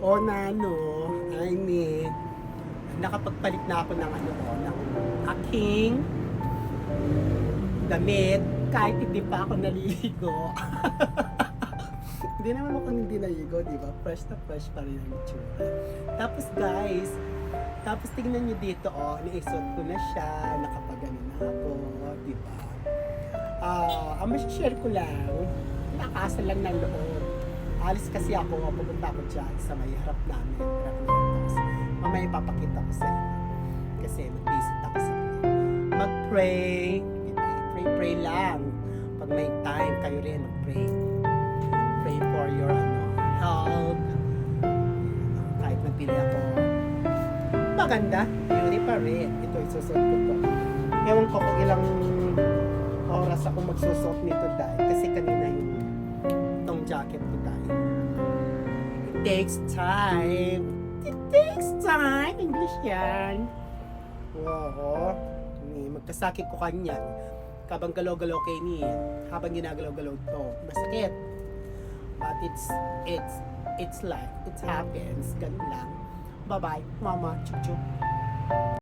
O nano, ay ni, nakapagpalit na ako ng ng aking damit kahit hindi pa ako naliligo. Hindi naman ako hindi naligo, di ba? Fresh na fresh pa rin ang itsura. Tapos guys, tapos tingnan nyo dito, naisuot ko na siya, nakapagano na ako, di ba? Ang masishare ko lang, nakasal lang ng loob. Alis kasi ako, pupunta ako dyan sa may harap namin. Tapos, mamaya ipapakita ko sa inyo. Kasi mag-visit ako sa inyo. Mag-pray. Pray lang. Pag may time, kayo rin mag-pray. Pray for your health. Kahit nagpili ako. Maganda. Beauty pa rin. Ito, isusot ko to. Ewan ko kung ilang oras ako magsusot nito dahil. Kasi kanina yung itong jacket ko dahil. It takes time. It takes time. English yan. Wow. Magkasakit ko kanya. Kabang galaw-galaw kay niya. Habang ginagalaw-galaw to. Masakit. But it's life. It happens. Ganun lang. Bye-bye. Mama. Chup-chup.